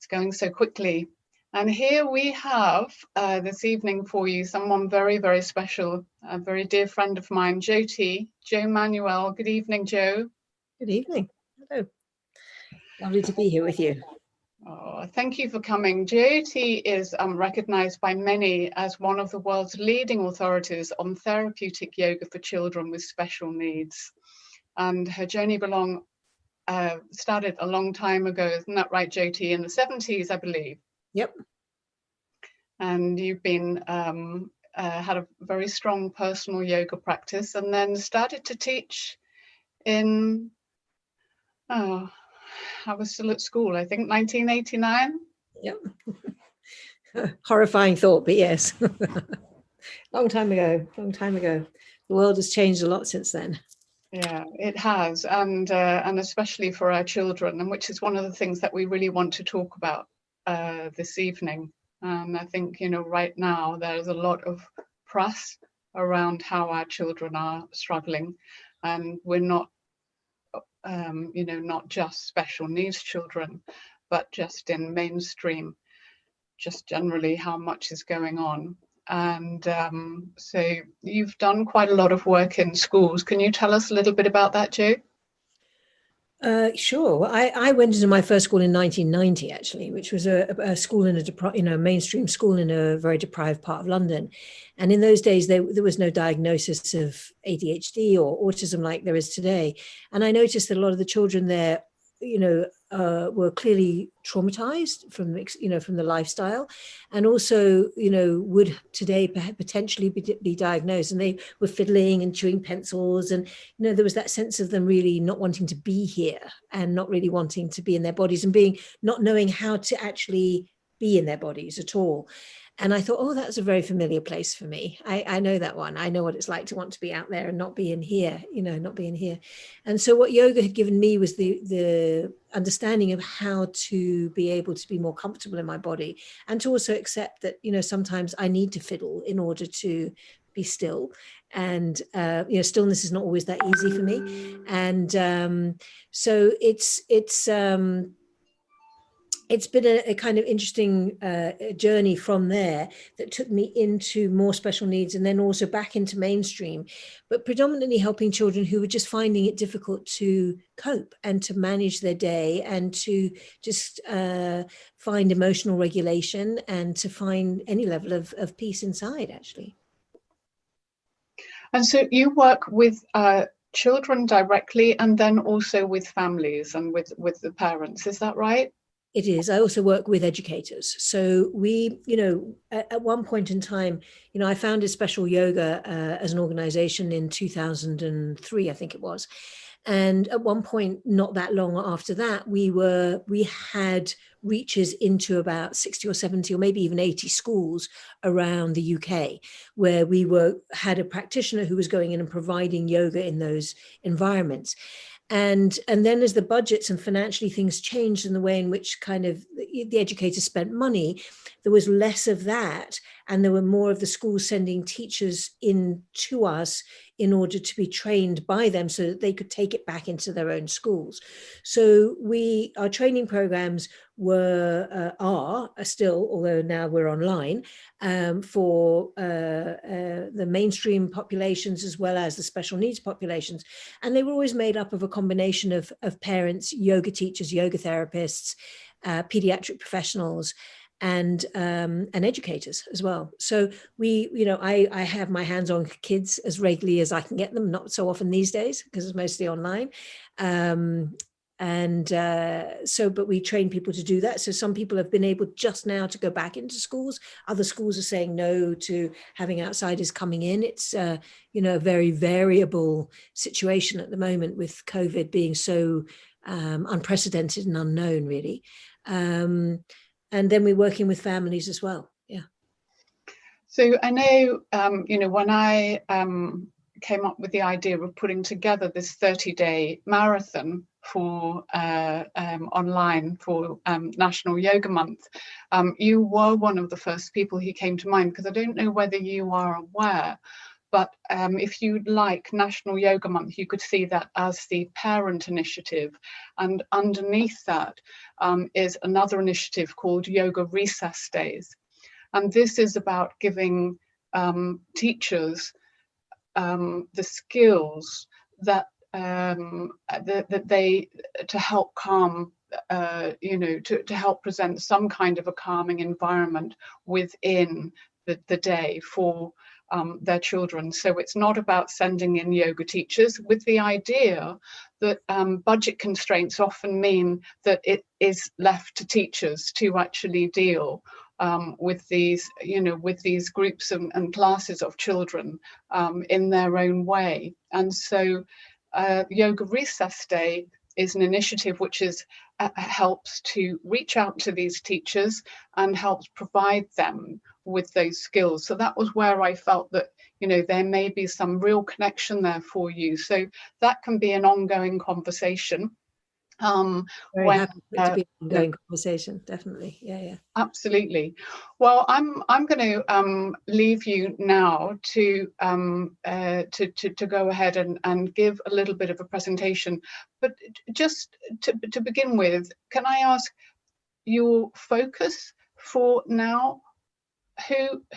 going so quickly. And here we have this evening for you someone very, very special, a very dear friend of mine, Jyoti, Joe Manuel. Good evening, Joe. Good evening. Hello. Lovely to be here with you. Oh, thank you for coming. Jyoti is recognized by many as one of the world's leading authorities on therapeutic yoga for children with special needs. And her journey started a long time ago, isn't that right, Jyoti? In the 70s, I believe. Yep. And you've been had a very strong personal yoga practice, and then started to teach in I was still at school, I think 1989. Yep. Horrifying thought, but yes. Long time ago. The world has changed a lot since then. Yeah, it has, and especially for our children, and which is one of the things that we really want to talk about this evening. And I think, right now there's a lot of press around how our children are struggling, and we're not, not just special needs children, but just in mainstream, just generally how much is going on. And so you've done quite a lot of work in schools. Can you tell us a little bit about that, Joe? Sure. I went into my first school in 1990, actually, which was a school in a mainstream school in a very deprived part of London. And in those days, there was no diagnosis of ADHD or autism like there is today. And I noticed that a lot of the children there, were clearly traumatized from the lifestyle, and also, would today potentially be diagnosed, and they were fiddling and chewing pencils, and there was that sense of them really not wanting to be here and not really wanting to be in their bodies, and not knowing how to actually be in their bodies at all. And I thought, oh, that's a very familiar place for me. I know that one. I know what it's like to want to be out there and not be in here, not be in here. And so what yoga had given me was the understanding of how to be able to be more comfortable in my body, and to also accept that, sometimes I need to fiddle in order to be still. And, stillness is not always that easy for me. And so it's been a kind of interesting journey from there that took me into more special needs, and then also back into mainstream, but predominantly helping children who were just finding it difficult to cope and to manage their day, and to just find emotional regulation, and to find any level of peace inside, actually. And so you work with children directly, and then also with families and with the parents, is that right? It is. I also work with educators. So we, at one point in time, I founded Special Yoga as an organization in 2003, I think it was. And at one point, not that long after that, we had reaches into about 60 or 70 or maybe even 80 schools around the UK, where we had a practitioner who was going in and providing yoga in those environments. And then as the budgets and financially things changed in the way in which kind of the educators spent money, there was less of that. And there were more of the schools sending teachers in to us in order to be trained by them so that they could take it back into their own schools. So our training programs are still, although now we're online, for the mainstream populations as well as the special needs populations. And they were always made up of a combination of parents, yoga teachers, yoga therapists, pediatric professionals, and educators as well. So I have my hands on kids as regularly as I can get them, not so often these days because it's mostly online. But we train people to do that. So some people have been able just now to go back into schools. Other schools are saying no to having outsiders coming in. It's a very variable situation at the moment, with COVID being so unprecedented and unknown, really. And then we're working with families as well. Yeah. So I know, when I came up with the idea of putting together this 30-day marathon for online for National Yoga Month, you were one of the first people who came to mind, because I don't know whether you are aware, But if you like National Yoga Month, you could see that as the parent initiative. And underneath that is another initiative called Yoga Recess Days. And this is about giving teachers the skills that they to help calm, to help present some kind of a calming environment within the day for their children. So it's not about sending in yoga teachers, with the idea that budget constraints often mean that it is left to teachers to actually deal with these, with these groups and classes of children in their own way. And so Yoga Recess Day is an initiative which helps to reach out to these teachers and helps provide them with those skills. So that was where I felt that, there may be some real connection there for you. So that can be an ongoing conversation. Very happy for it to be an ongoing conversation, definitely. Yeah. Absolutely. Well, I'm going to leave you now to go ahead and give a little bit of a presentation. But just to begin with, can I ask your focus for now?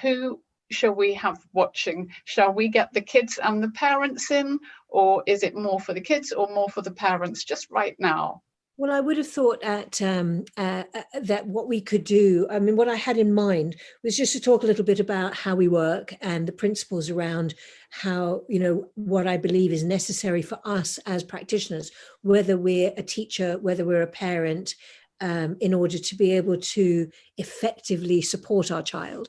Who shall we have watching? Shall we get the kids and the parents in, or is it more for the kids or more for the parents just right now? Well, I would have thought that what we could do, I mean, what I had in mind was just to talk a little bit about how we work and the principles around how, what I believe is necessary for us as practitioners, whether we're a teacher, whether we're a parent, in order to be able to effectively support our child.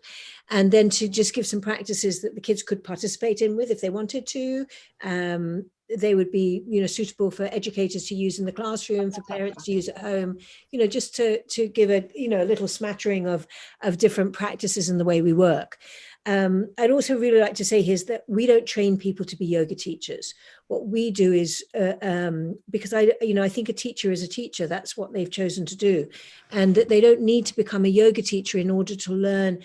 And then to just give some practices that the kids could participate in with if they wanted to. They would be, suitable for educators to use in the classroom, for parents to use at home, just to give a little smattering of different practices in the way we work. I'd also really like to say here is that we don't train people to be yoga teachers. What we do is, because I think a teacher is a teacher, that's what they've chosen to do. And that they don't need to become a yoga teacher in order to learn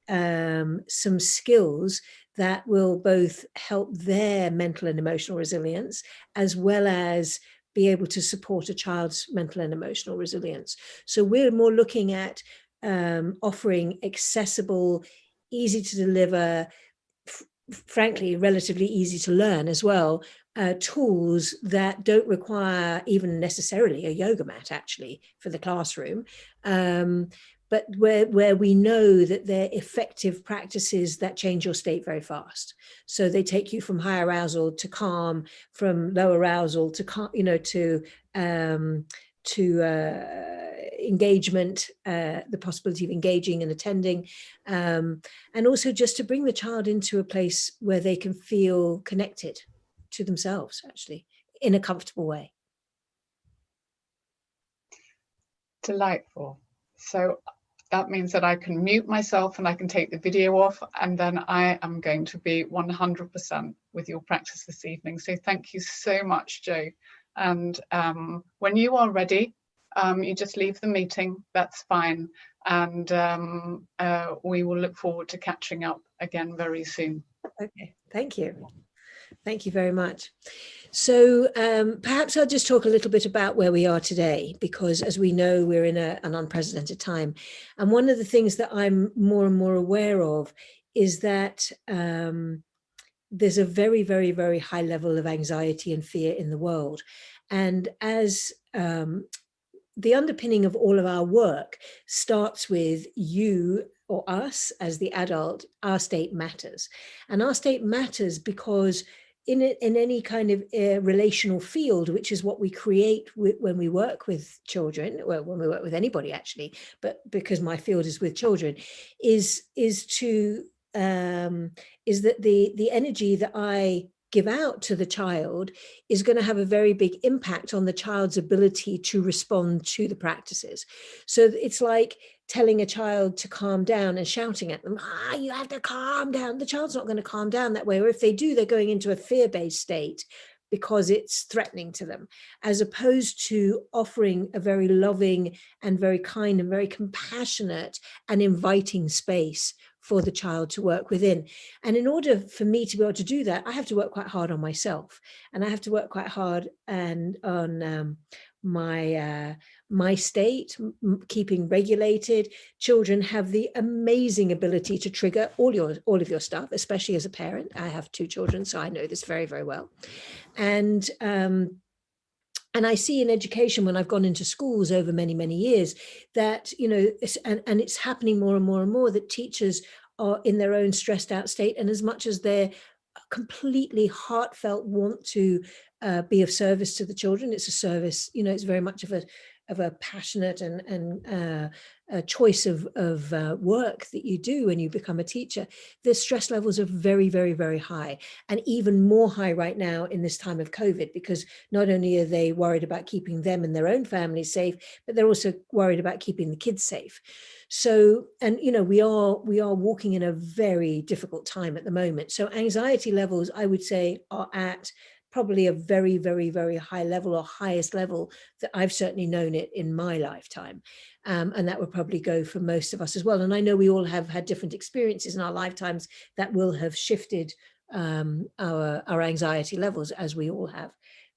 some skills that will both help their mental and emotional resilience, as well as be able to support a child's mental and emotional resilience. So we're more looking at offering accessible, easy to deliver, frankly, relatively easy to learn as well, tools that don't require even necessarily a yoga mat, actually, for the classroom. But where we know that they're effective practices that change your state very fast. So they take you from high arousal to calm, from low arousal to calm, engagement, the possibility of engaging and attending, and also just to bring the child into a place where they can feel connected to themselves, actually, in a comfortable way. Delightful. So that means that I can mute myself and I can take the video off, and then I am going to be 100% with your practice this evening. So thank you so much, Jo. And when you are ready, you just leave the meeting, that's fine. And we will look forward to catching up again very soon. Okay, thank you. Thank you very much. So perhaps I'll just talk a little bit about where we are today, because as we know, we're in an unprecedented time. And one of the things that I'm more and more aware of is that there's a very, very, very high level of anxiety and fear in the world. And as the underpinning of all of our work starts with you or us as the adult, our state matters. And our state matters because in any kind of relational field, which is what we create when we work with children, well, when we work with anybody actually, but because my field is with children, is that the energy that I give out to the child is going to have a very big impact on the child's ability to respond to the practices. So it's like telling a child to calm down and shouting at them, you have to calm down. The child's not going to calm down that way. Or if they do, they're going into a fear-based state because it's threatening to them, as opposed to offering a very loving and very kind and very compassionate and inviting space for the child to work within. And in order for me to be able to do that, I have to work quite hard on myself, and I have to work quite hard and on my state, keeping regulated. Children have the amazing ability to trigger all of your stuff, especially as a parent. I have 2 children, so I know this very, very well. And I see in education, when I've gone into schools over many, many years, that, you know, and it's happening more and more and more, that teachers are in their own stressed out state. And as much as they're completely heartfelt want to be of service to the children, it's a service, you know, it's very much of a passionate and a choice of work that you do when you become a teacher. The stress levels are very, very, very high, and even more high right now in this time of COVID, because not only are they worried about keeping them and their own families safe, but they're also worried about keeping the kids safe. So, and you know, we are walking in a very difficult time at the moment. So anxiety levels, I would say, are at probably a very, very, very high level, or highest level that I've certainly known it in my lifetime. And that would probably go for most of us as well. And I know we all have had different experiences in our lifetimes that will have shifted our anxiety levels, as we all have.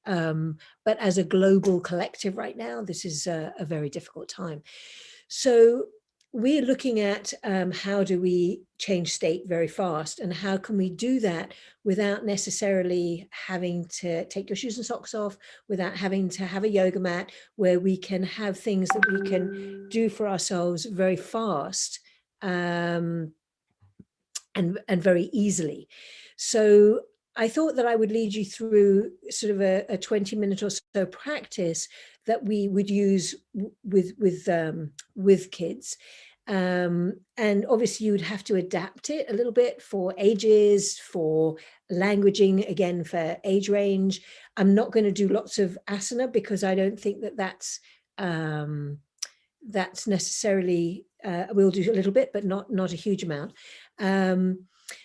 But as a global collective right now, this is a very difficult time. So we're looking at how do we change state very fast, and how can we do that without necessarily having to take your shoes and socks off, without having to have a yoga mat, where we can have things that we can do for ourselves very fast and very easily. So I thought that I would lead you through sort of a 20-minute or so practice that we would use with kids. And obviously you would have to adapt it a little bit for ages, for languaging, again, for age range. I'm not going to do lots of asana, because I don't think that that's necessarily, we'll do a little bit, but not a huge amount.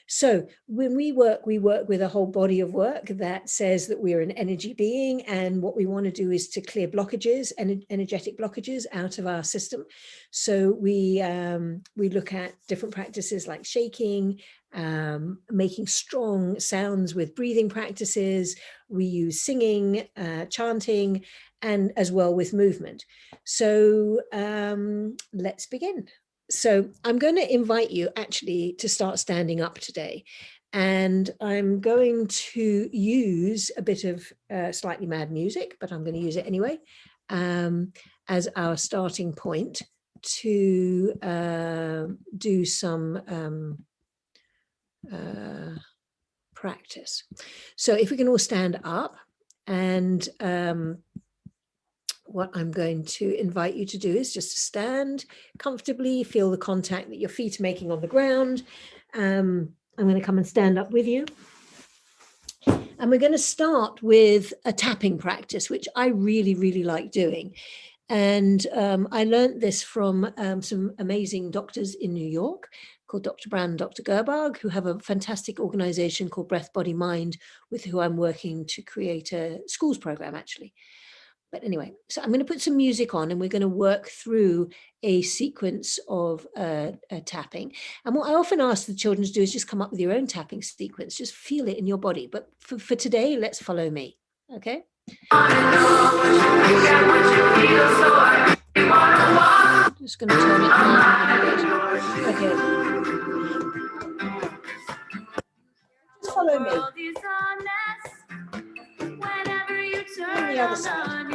So when we work with a whole body of work that says that we're an energy being, and what we want to do is to clear blockages and energetic blockages out of our system. So we look at different practices like shaking, making strong sounds with breathing practices. We use singing, chanting, and as well with movement. So let's begin. So I'm going to invite you actually to start standing up today. And I'm going to use a bit of slightly mad music, but I'm going to use it anyway, as our starting point to do some practice. So if we can all stand up, and what I'm going to invite you to do is just to stand comfortably, feel the contact that your feet are making on the ground. I'm going to come and stand up with you. And we're going to start with a tapping practice, which I really, really like doing. And I learned this from some amazing doctors in New York called Dr. Brown and Dr. Gerbag, who have a fantastic organization called Breath, Body, Mind, with who I'm working to create a schools program, actually. But anyway, so I'm going to put some music on, and we're going to work through a sequence of tapping. And what I often ask the children to do is just come up with your own tapping sequence, just feel it in your body. But for today, let's follow me. Okay? Just going to turn it down. Okay. Just follow me. On the other side.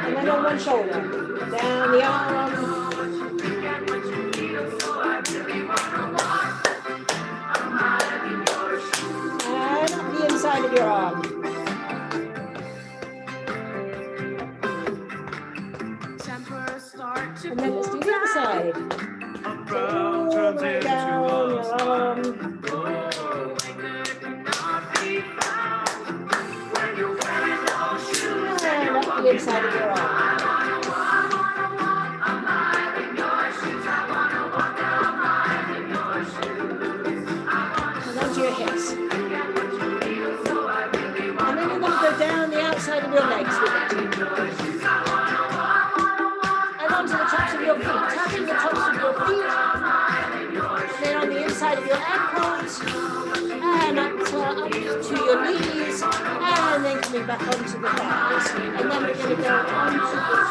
And then on one shoulder, down the arm. And up the inside of your arm. And then let's do the other side. All the way down your arm. And up the inside of your arm. of your legs with it. And onto the tops of your feet, tapping the tops of your feet. Then on the inside of your ankles, and up to your knees, and then coming back onto the thighs. And then we're going to go onto the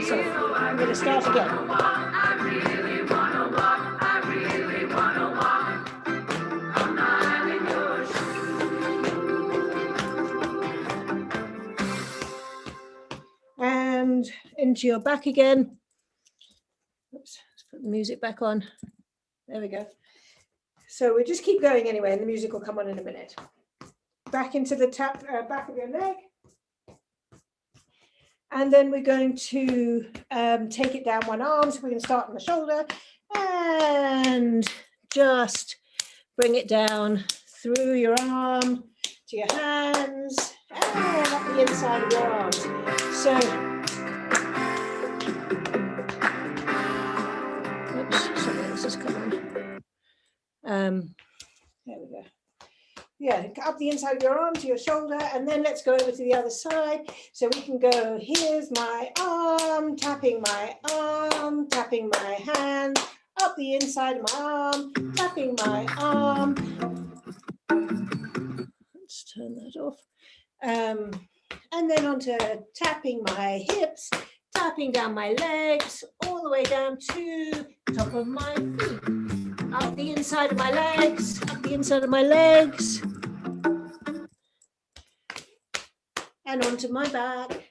so I'm going to start again. And into your back again. Oops, let's put the music back on. There we go. So we just keep going anyway, and the music will come on in a minute. Back into the back of your leg. And then we're going to take it down one arm. So we're going to start on the shoulder and just bring it down through your arm to your hands and up the inside of your arms. So, oops, something else has come on. There we go. Yeah, up the inside of your arm to your shoulder, and then let's go over to the other side. So we can go, here's my arm, tapping my hand, up the inside of my arm, tapping my arm. Let's turn that off. And then onto tapping my hips, tapping down my legs, all the way down to the top of my feet. Up the inside of my legs, up the inside of my legs. And onto my back.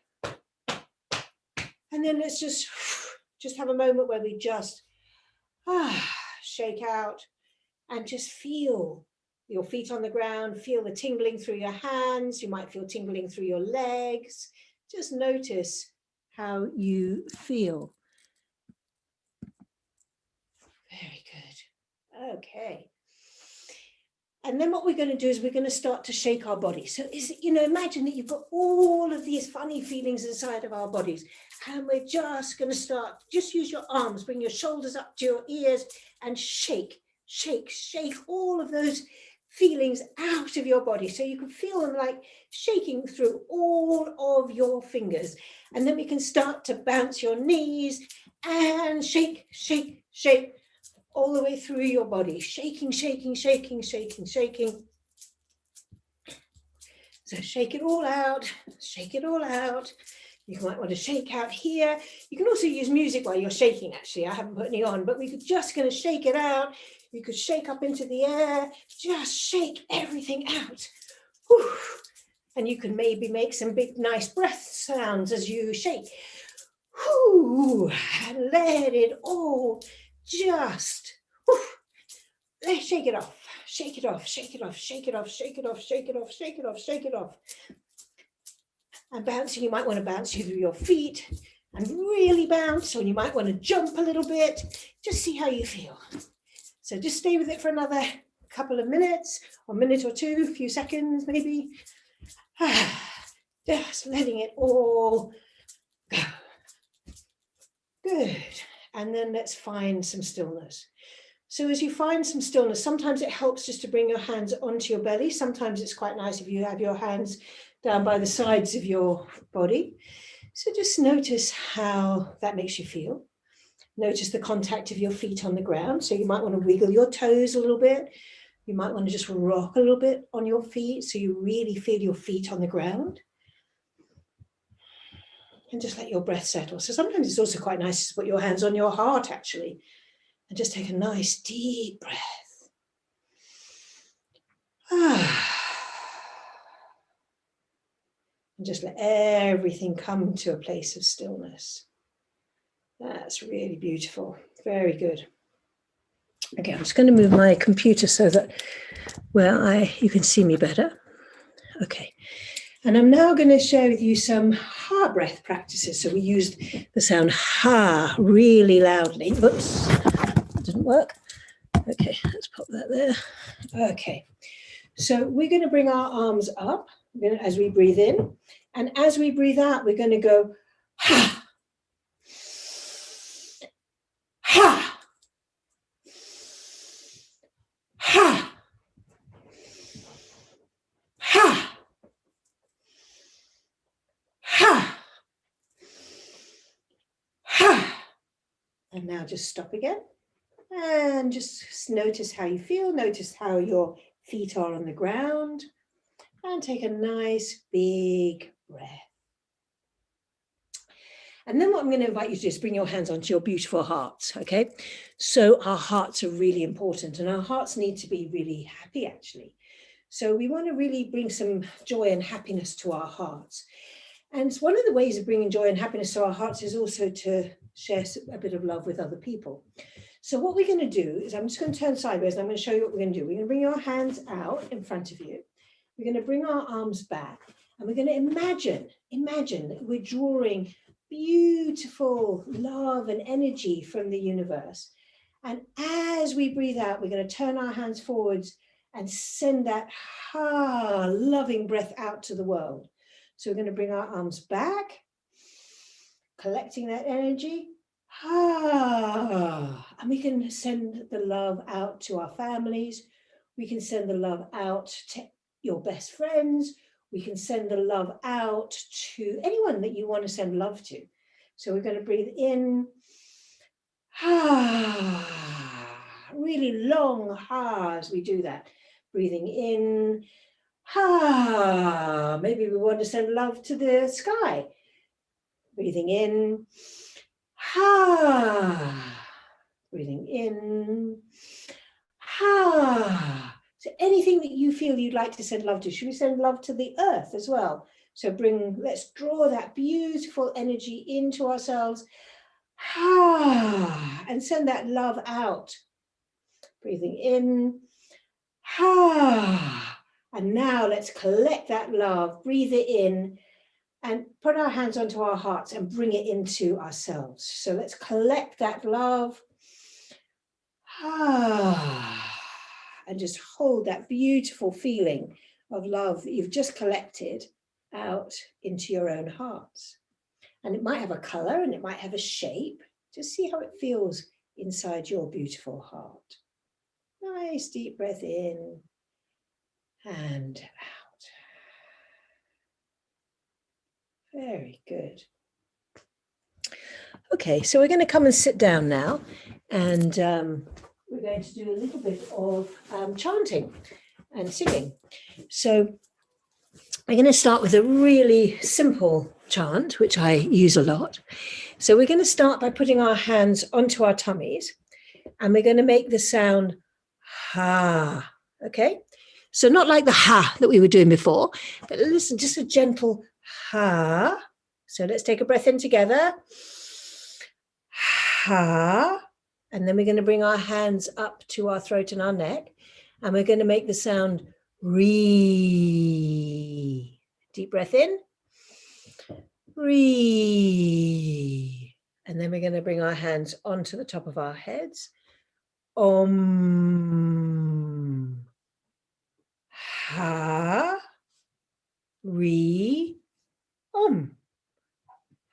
And then let's just have a moment where we just shake out and just feel your feet on the ground, feel the tingling through your hands. You might feel tingling through your legs. Just notice how you feel. Very good. Okay. And then what we're going to do is we're going to start to shake our body. So imagine that you've got all of these funny feelings inside of our bodies. And we're just going to start, just use your arms, bring your shoulders up to your ears and shake all of those feelings out of your body. So you can feel them like shaking through all of your fingers. And then we can start to bounce your knees and shake all the way through your body, shaking. So shake it all out. You might want to shake out here. You can also use music while you're shaking, actually. I haven't put any on, but we're just going to shake it out. You could shake up into the air, just shake everything out. Whew. And you can maybe make some big, nice breath sounds as you shake. Whew. And let it all just shake it off. And bouncing, you might want to bounce through your feet and really bounce, or you might want to jump a little bit. Just see how you feel. So just stay with it for another couple of minutes, or a minute or two, a few seconds maybe. Just letting it all go. Good. And then let's find some stillness. So as you find some stillness, sometimes it helps just to bring your hands onto your belly. Sometimes it's quite nice if you have your hands down by the sides of your body. So just notice how that makes you feel. Notice the contact of your feet on the ground. So you might want to wiggle your toes a little bit. You might want to just rock a little bit on your feet so you really feel your feet on the ground. And just let your breath settle. So sometimes it's also quite nice to put your hands on your heart, actually, and just take a nice deep breath. And just let everything come to a place of stillness. That's really beautiful. Very good. Okay, I'm just going to move my computer so that you can see me better. Okay. And I'm now going to share with you some ha breath practices. So we used the sound ha really loudly. Oops, that didn't work. Okay, let's pop that there. Okay, so we're going to bring our arms up as we breathe in. And as we breathe out, we're going to go ha, ha, And now just stop again. And just notice how you feel. Notice how your feet are on the ground. And take a nice big breath. And then what I'm going to invite you to do is bring your hands onto your beautiful hearts, okay? So our hearts are really important, and our hearts need to be really happy, actually. So we want to really bring some joy and happiness to our hearts. And one of the ways of bringing joy and happiness to our hearts is also to share a bit of love with other people. So what we're going to do is, I'm just going to turn sideways and I'm going to show you what we're going to do. We're going to bring your hands out in front of you. We're going to bring our arms back, and we're going to imagine that we're drawing beautiful love and energy from the universe. And as we breathe out, we're going to turn our hands forwards and send that loving breath out to the world. So we're going to bring our arms back, collecting that energy. And we can send the love out to our families. We can send the love out to your best friends. We can send the love out to anyone that you want to send love to. So we're going to breathe in. Really long as we do that. Breathing in. Maybe we want to send love to the sky. Breathing in. Breathing in. So anything that you feel you'd like to send love to, should we send love to the earth as well? So let's draw that beautiful energy into ourselves. And send that love out. Breathing in. And now let's collect that love, breathe it in, and put our hands onto our hearts and bring it into ourselves. So let's collect that love. And just hold that beautiful feeling of love that you've just collected out into your own hearts. And it might have a color and it might have a shape. Just see how it feels inside your beautiful heart. Nice deep breath in and out. Very good. Okay, so we're going to come and sit down now, and we're going to do a little bit of chanting and singing. So I'm going to start with a really simple chant, which I use a lot. So we're going to start by putting our hands onto our tummies, and we're going to make the sound ha, okay? So not like the ha that we were doing before, but listen, just a gentle ha. So let's take a breath in together. Ha. And then we're going to bring our hands up to our throat and our neck, and we're going to make the sound re. Deep breath in. Re. And then we're going to bring our hands onto the top of our heads. Om. Ha. Re. Om.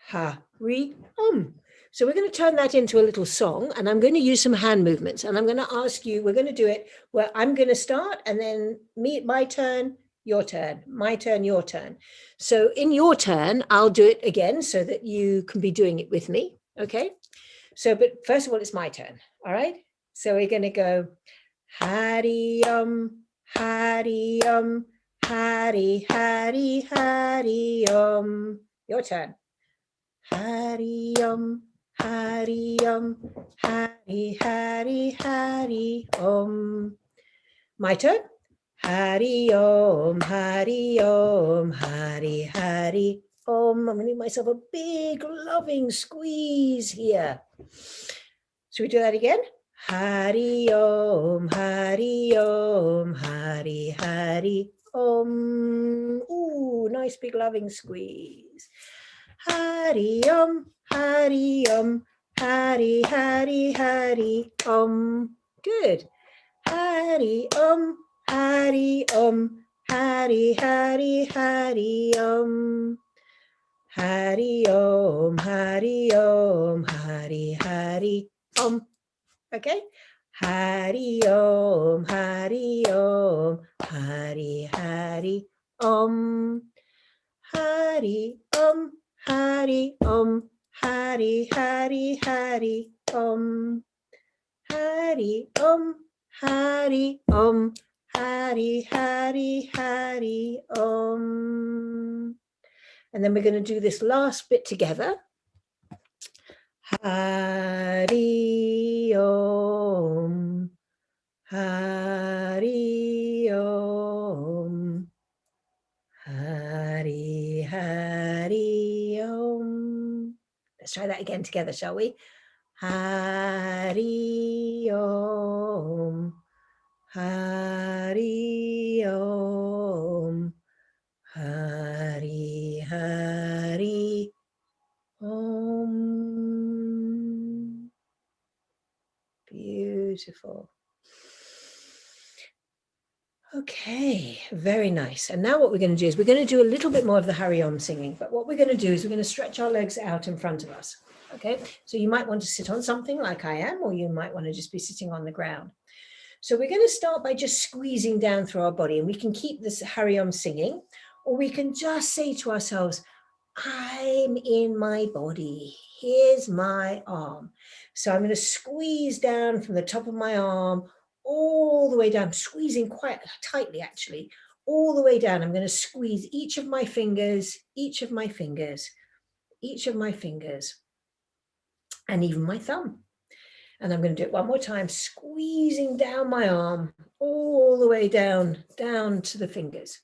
Ha. Re. Om. So we're going to turn that into a little song, and I'm going to use some hand movements, and I'm going to ask you, we're going to do it where I'm going to start, and then my turn, your turn, my turn, your turn. So in your turn, I'll do it again so that you can be doing it with me. Okay. So, but first of all, it's my turn. All right. So we're going to go Hari Hari Hari Hari Hari Your turn. Hari Hari Hari Hari Hari My turn. Hari Hari Hari Hari I'm going to give myself a big loving squeeze here. Should we do that again? Hari Hari Hari Hari Ooh, nice big loving squeeze. Hari Hari Hari Hari Hari Good. Hari Hari Hari Hari Hari Hari Hari Hari Hari Okay. Hari Hari Hari Hari Hari Hari Hari Hari Hari Om, Hari Om, Hari Om, Hari Hari Hari Om. And then we're going to do this last bit together. Hari Om, Hari Om, Hari Hari Om. Let's try that again together, shall we? Hari Om, Hari Om, Hari Hari Om. Beautiful. Okay, very nice. And now what we're going to do is we're going to do a little bit more of the Hari Om singing, but what we're going to do is we're going to stretch our legs out in front of us. Okay, so you might want to sit on something like I am, or you might want to just be sitting on the ground. So we're going to start by just squeezing down through our body, and we can keep this Hari Om singing, or we can just say to ourselves, I'm in my body. Here's my arm. So I'm going to squeeze down from the top of my arm all the way down, squeezing quite tightly actually, all the way down. I'm going to squeeze each of my fingers, each of my fingers, each of my fingers, and even my thumb. And I'm going to do it one more time, squeezing down my arm all the way down to the fingers.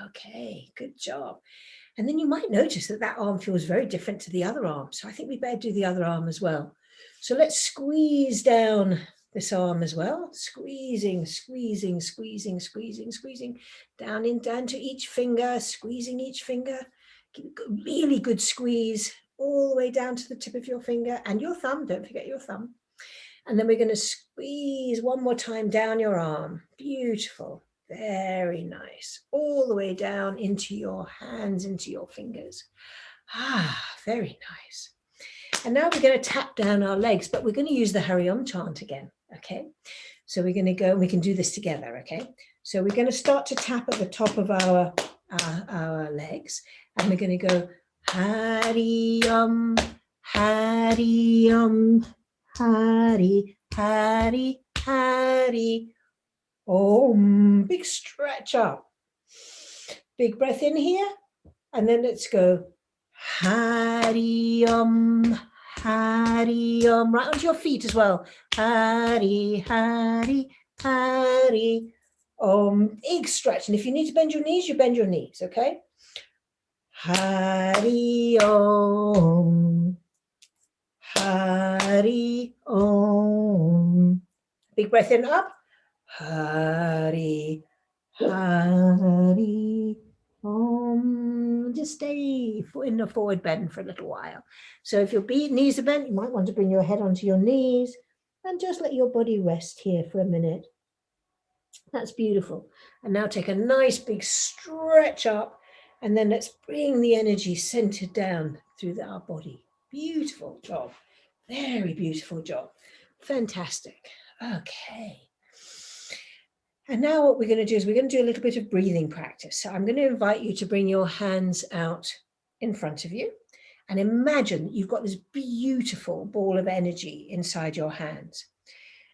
Okay, good job. And then you might notice that that arm feels very different to the other arm. So I think we better do the other arm as well. So let's squeeze down this arm as well. Squeezing, squeezing, squeezing, squeezing, squeezing down to each finger, squeezing each finger. Give a really good squeeze all the way down to the tip of your finger and your thumb. Don't forget your thumb. And then we're going to squeeze one more time down your arm. Beautiful. Very nice. All the way down into your hands, into your fingers. Ah, very nice. And now we're going to tap down our legs, but we're going to use the Hari Om chant again. Okay. So we're going to go, and we can do this together. Okay. So we're going to start to tap at the top of our legs, and we're going to go Hari Om, Hari Om, Hari, Hari, Hari Om. Big stretch up. Big breath in here. And then let's go Hari Om, Hari Om. Right onto your feet as well. Hari, Hari, Hari Om. Big stretch. And if you need to bend your knees, you bend your knees, okay? Hari Om, Hari Om. Big breath in, up. Hari, Hari Om. Just stay in a forward bend for a little while. So if your knees are bent, you might want to bring your head onto your knees and just let your body rest here for a minute. That's beautiful. And now take a nice big stretch up, and then let's bring the energy centered down through our body. Beautiful job. Very beautiful job. Fantastic. Okay. And now what we're going to do is we're going to do a little bit of breathing practice. So I'm going to invite you to bring your hands out in front of you and imagine that you've got this beautiful ball of energy inside your hands.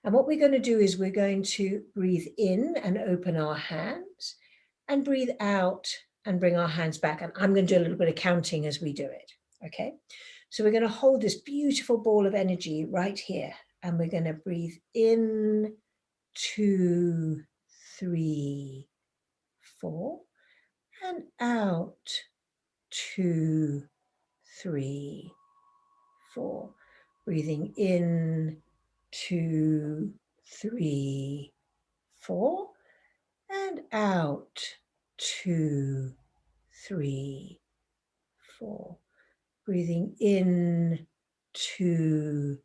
And what we're going to do is we're going to breathe in and open our hands and breathe out and bring our hands back. And I'm going to do a little bit of counting as we do it. Okay. So we're going to hold this beautiful ball of energy right here. And we're going to breathe in, 2, 3, 4, and out, 2, 3, 4. Breathing in, 2, 3, 4, and out, 2, 3, 4. Breathing in, 2,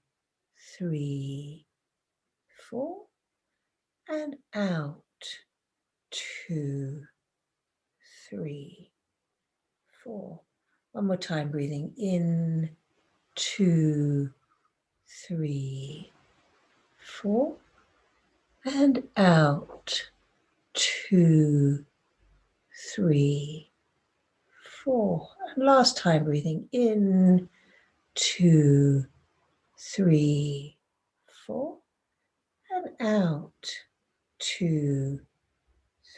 3, 4, and out, 2, 3, 4. One more time, breathing in, 2, 3, 4, and out, 2, 3, 4. And last time, breathing in, 2, 3, 4, and out. 2,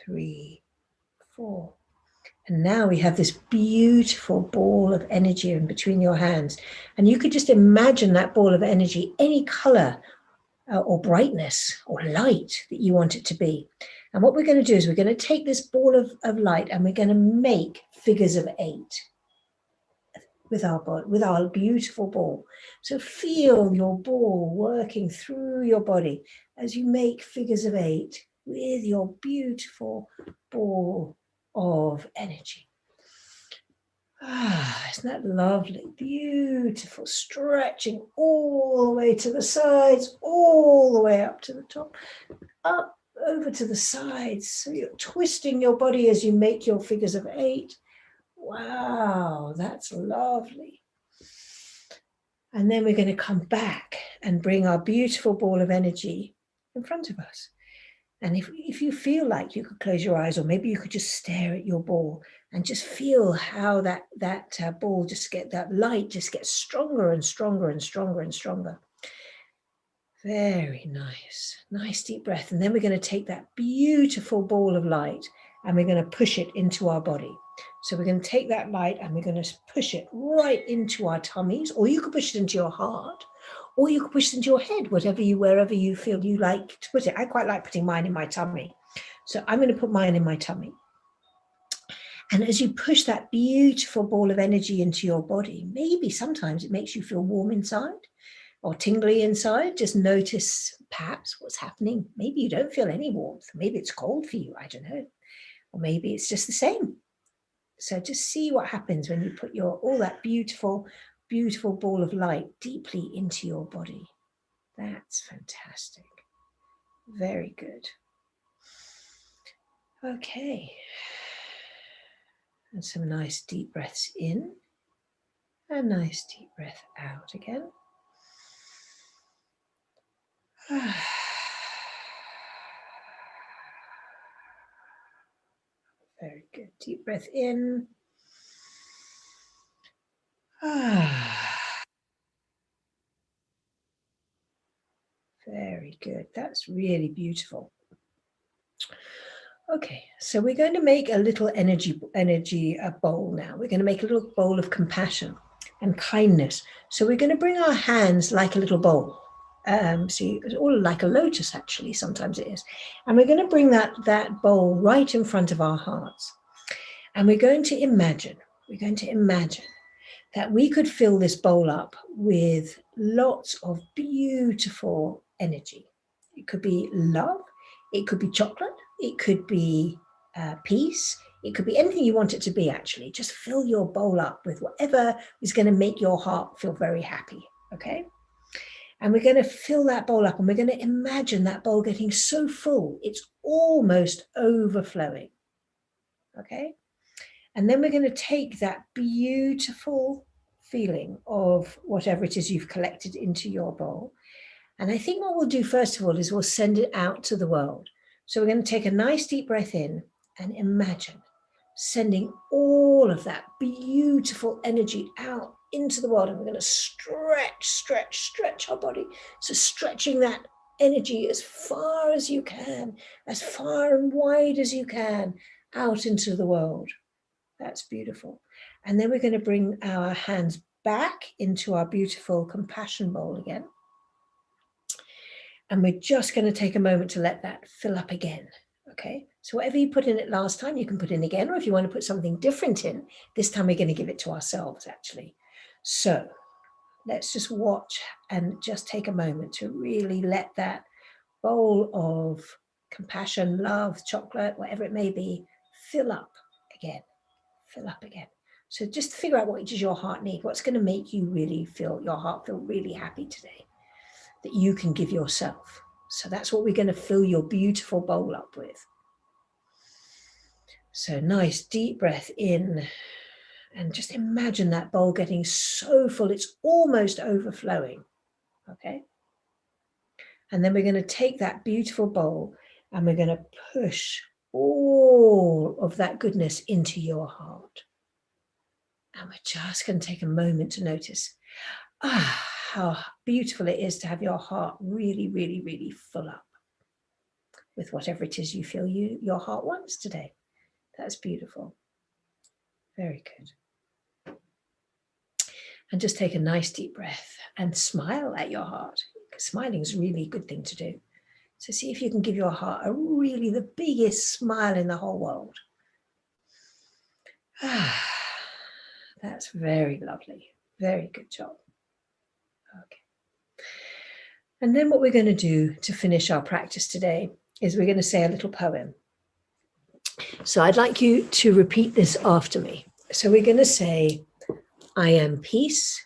3, 4. And now we have this beautiful ball of energy in between your hands. And you could just imagine that ball of energy, any color or brightness or light that you want it to be. And what we're going to do is we're going to take this ball of light and we're going to make figures of 8 with our beautiful ball. So feel your ball working through your body as you make figures of 8 with your beautiful ball of energy. Isn't that lovely? Beautiful, stretching all the way to the sides, all the way up to the top, up over to the sides. So you're twisting your body as you make your figures of 8. Wow, that's lovely. And then we're going to come back and bring our beautiful ball of energy in front of us. And if you feel like you could close your eyes, or maybe you could just stare at your ball and just feel how that ball that light just gets stronger and stronger and stronger and stronger. Very nice. Nice deep breath. And then we're going to take that beautiful ball of light and we're going to push it into our body. So we're going to take that light and we're going to push it right into our tummies, or you could push it into your heart, or you could push it into your head, wherever you feel you like to put it. I quite like putting mine in my tummy. So I'm going to put mine in my tummy. And as you push that beautiful ball of energy into your body, maybe sometimes it makes you feel warm inside or tingly inside. Just notice perhaps what's happening. Maybe you don't feel any warmth. Maybe it's cold for you. I don't know. Or maybe it's just the same. So just see what happens when you put all that beautiful, beautiful ball of light deeply into your body. That's fantastic. Very good. Okay. And some nice deep breaths in. A nice deep breath out again. Very good. Deep breath in. Very good. That's really beautiful. Okay, so we're going to make a little energy bowl now. We're going to make a little bowl of compassion and kindness. So we're going to bring our hands like a little bowl. See, it's all like a lotus, actually, sometimes it is. And we're going to bring that bowl right in front of our hearts. And we're going to imagine that we could fill this bowl up with lots of beautiful energy. It could be love, it could be chocolate, it could be peace, it could be anything you want it to be, actually. Just fill your bowl up with whatever is going to make your heart feel very happy, okay? And we're going to fill that bowl up and we're going to imagine that bowl getting so full, it's almost overflowing, okay? And then we're going to take that beautiful feeling of whatever it is you've collected into your bowl. And I think what we'll do first of all is we'll send it out to the world. So we're going to take a nice deep breath in and imagine sending all of that beautiful energy out into the world. And we're going to stretch our body. So stretching that energy as far as you can, as far and wide as you can, out into the world. That's beautiful. And then we're going to bring our hands back into our beautiful compassion bowl again. And we're just going to take a moment to let that fill up again. Okay, so whatever you put in it last time, you can put in again, or if you want to put something different in, this time we're going to give it to ourselves, actually. So let's just watch and just take a moment to really let that bowl of compassion, love, chocolate, whatever it may be, fill up again. Fill up again. So just figure out what does your heart need. What's going to make you really feel your heart feel really happy today that you can give yourself. So that's what we're going to fill your beautiful bowl up with. So nice deep breath in and just imagine that bowl getting so full it's almost overflowing. Okay. And then we're going to take that beautiful bowl and we're going to push all of that goodness into your heart. And we're just going to take a moment to notice, how beautiful it is to have your heart really, really, really full up with whatever it is you feel your heart wants today. That's beautiful. Very good. And just take a nice deep breath and smile at your heart. Smiling is really a good thing to do. So see if you can give your heart the biggest smile in the whole world. That's very lovely. Very good job. Okay. And then what we're going to do to finish our practice today is we're going to say a little poem. So I'd like you to repeat this after me. So we're going to say, I am peace.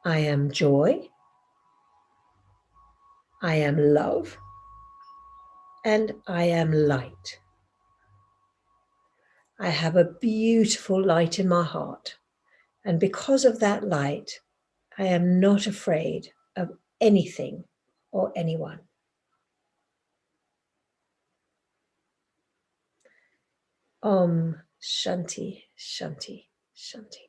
I am joy. I am love. And I am light. I have a beautiful light in my heart. And because of that light, I am not afraid of anything or anyone. Om Shanti, Shanti, Shanti.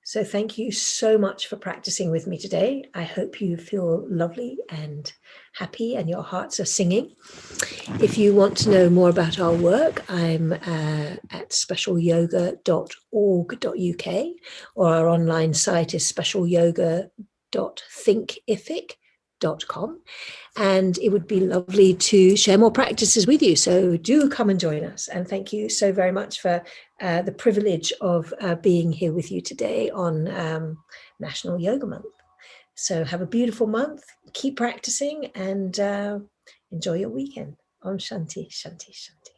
So thank you so much for practicing with me today. I hope you feel lovely and happy and your hearts are singing. If you want to know more about our work, I'm at specialyoga.org.uk, or our online site is specialyoga.thinkific.com. And it would be lovely to share more practices with you. So do come and join us. And thank you so very much for the privilege of being here with you today on National Yoga Month. So have a beautiful month, keep practicing, and enjoy your weekend. Om Shanti, Shanti, Shanti.